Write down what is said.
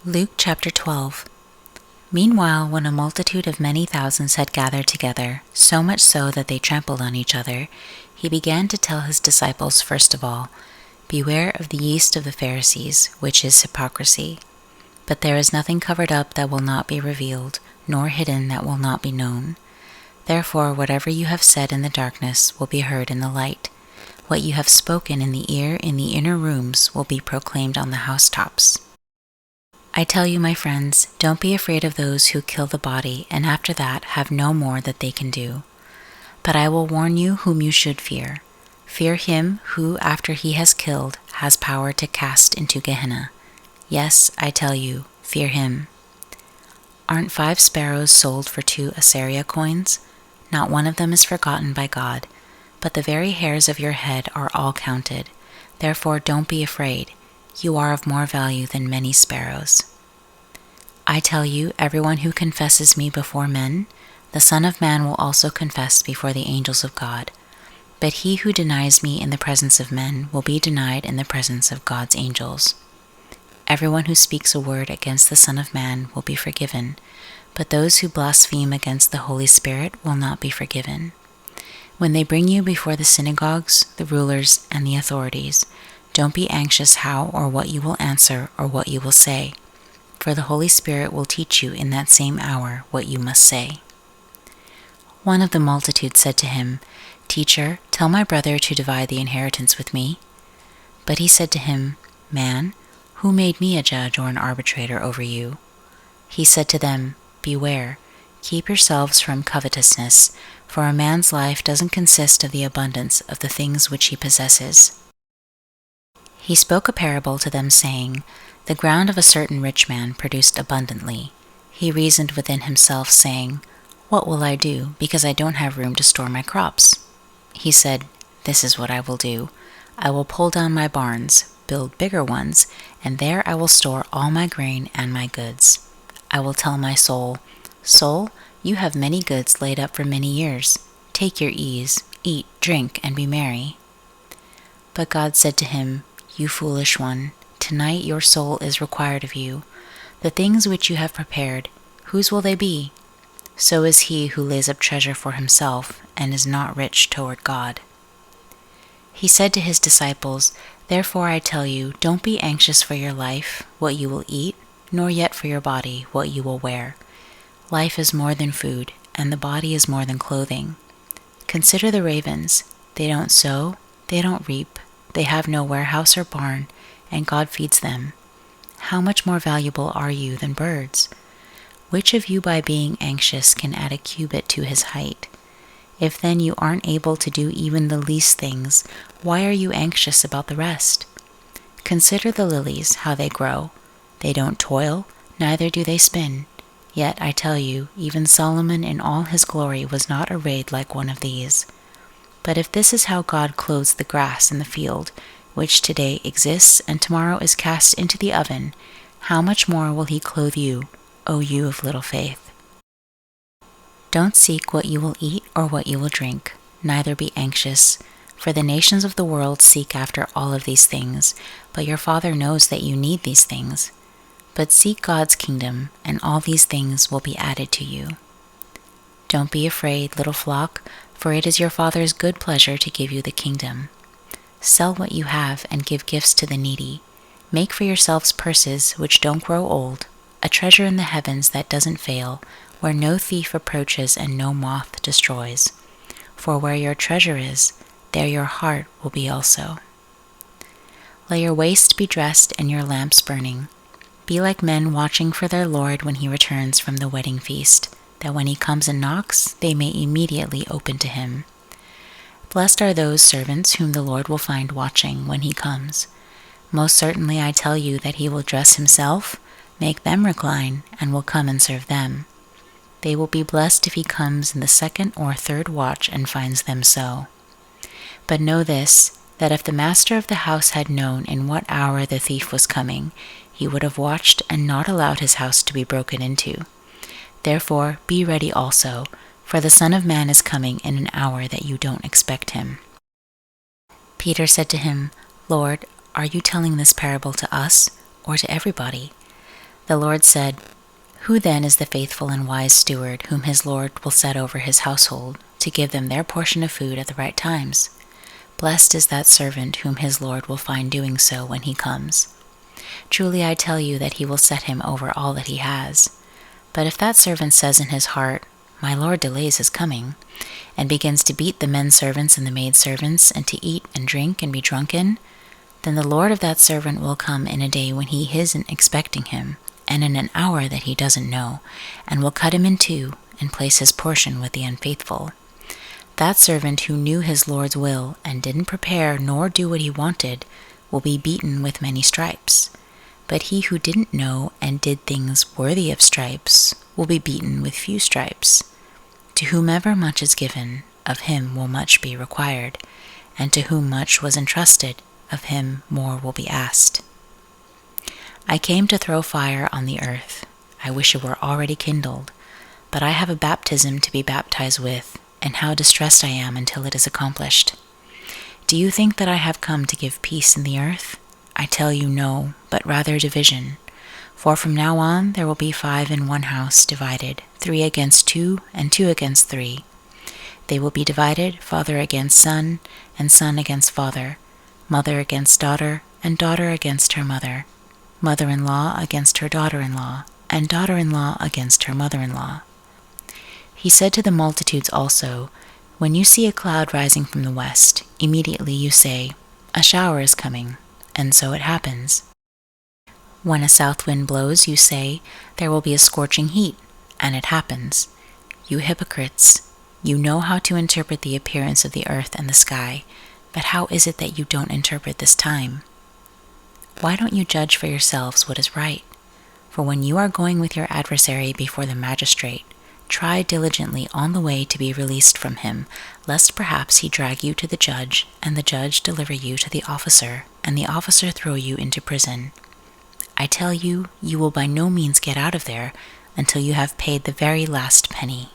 Luke chapter 12. Meanwhile, when a multitude of many thousands had gathered together, so much so that they trampled on each other, he began to tell his disciples first of all, "Beware of the yeast of the Pharisees, which is hypocrisy. But there is nothing covered up that will not be revealed, nor hidden that will not be known. Therefore, whatever you have said in the darkness will be heard in the light. What you have spoken in the ear in the inner rooms will be proclaimed on the housetops. I tell you, my friends, don't be afraid of those who kill the body, and after that have no more that they can do. But I will warn you whom you should fear. Fear him who, after he has killed, has power to cast into Gehenna. Yes, I tell you, fear him. Aren't 5 sparrows sold for 2 Assyria coins? Not one of them is forgotten by God. But the very hairs of your head are all counted. Therefore don't be afraid. You are of more value than many sparrows. I tell you, everyone who confesses me before men, the Son of Man will also confess before the angels of God. But he who denies me in the presence of men will be denied in the presence of God's angels. Everyone who speaks a word against the Son of Man will be forgiven, but those who blaspheme against the Holy Spirit will not be forgiven. When they bring you before the synagogues, the rulers, and the authorities, don't be anxious how or what you will answer or what you will say, for the Holy Spirit will teach you in that same hour what you must say." One of the multitude said to him, "Teacher, tell my brother to divide the inheritance with me." But he said to him, "Man, who made me a judge or an arbitrator over you?" He said to them, "Beware, keep yourselves from covetousness, for a man's life doesn't consist of the abundance of the things which he possesses." He spoke a parable to them, saying, "The ground of a certain rich man produced abundantly. He reasoned within himself, saying, 'What will I do, because I don't have room to store my crops?' He said, 'This is what I will do. I will pull down my barns, build bigger ones, and there I will store all my grain and my goods. I will tell my soul, "Soul, you have many goods laid up for many years. Take your ease, eat, drink, and be merry." But God said to him, "You foolish one, tonight your soul is required of you. The things which you have prepared, whose will they be? So is he who lays up treasure for himself and is not rich toward God." He said to his disciples, "Therefore I tell you, don't be anxious for your life, what you will eat, nor yet for your body, what you will wear. Life is more than food, and the body is more than clothing. Consider the ravens. They don't sow, they don't reap, they have no warehouse or barn, and God feeds them. How much more valuable are you than birds? Which of you by being anxious can add a cubit to his height? If then you aren't able to do even the least things, why are you anxious about the rest? Consider the lilies, how they grow. They don't toil, neither do they spin. Yet I tell you, even Solomon in all his glory was not arrayed like one of these. But if this is how God clothes the grass in the field, which today exists and tomorrow is cast into the oven, how much more will he clothe you, O you of little faith? Don't seek what you will eat or what you will drink, neither be anxious, for the nations of the world seek after all of these things, but your Father knows that you need these things. But seek God's kingdom, and all these things will be added to you. Don't be afraid, little flock, for it is your Father's good pleasure to give you the kingdom. Sell what you have and give gifts to the needy. Make for yourselves purses which don't grow old, a treasure in the heavens that doesn't fail, where no thief approaches and no moth destroys. For where your treasure is, there your heart will be also. Let your waist be dressed and your lamps burning. Be like men watching for their Lord when he returns from the wedding feast, that when he comes and knocks, they may immediately open to him. Blessed are those servants whom the Lord will find watching when he comes. Most certainly I tell you that he will dress himself, make them recline, and will come and serve them. They will be blessed if he comes in the 2nd or 3rd watch and finds them so. But know this, that if the master of the house had known in what hour the thief was coming, he would have watched and not allowed his house to be broken into. Therefore be ready also, for the Son of Man is coming in an hour that you don't expect him." Peter said to him, "Lord, are you telling this parable to us or to everybody?" The Lord said, "Who then is the faithful and wise steward whom his Lord will set over his household to give them their portion of food at the right times? Blessed is that servant whom his Lord will find doing so when he comes. Truly I tell you that he will set him over all that he has. But if that servant says in his heart, 'My Lord delays his coming,' and begins to beat the men servants and the maid servants, and to eat and drink and be drunken, then the Lord of that servant will come in a day when he isn't expecting him, and in an hour that he doesn't know, and will cut him in two and place his portion with the unfaithful. That servant who knew his Lord's will and didn't prepare nor do what he wanted will be beaten with many stripes. But he who didn't know and did things worthy of stripes will be beaten with few stripes. To whomever much is given, of him will much be required, and to whom much was entrusted, of him more will be asked. I came to throw fire on the earth. I wish it were already kindled. But I have a baptism to be baptized with, and how distressed I am until it is accomplished. Do you think that I have come to give peace in the earth? I tell you no, but rather division. For from now on there will be 5 in one house divided, 3 against 2, and 2 against 3. They will be divided, father against son, and son against father, mother against daughter, and daughter against her mother, mother-in-law against her daughter-in-law, and daughter-in-law against her mother-in-law. He said to the multitudes also, "When you see a cloud rising from the west, immediately you say, 'A shower is coming,' and so it happens. When a south wind blows, you say, 'There will be a scorching heat,' and it happens. You hypocrites, you know how to interpret the appearance of the earth and the sky, but how is it that you don't interpret this time? Why don't you judge for yourselves what is right? For when you are going with your adversary before the magistrate, try diligently on the way to be released from him, lest perhaps he drag you to the judge, and the judge deliver you to the officer, and the officer throw you into prison. I tell you, you will by no means get out of there until you have paid the very last penny.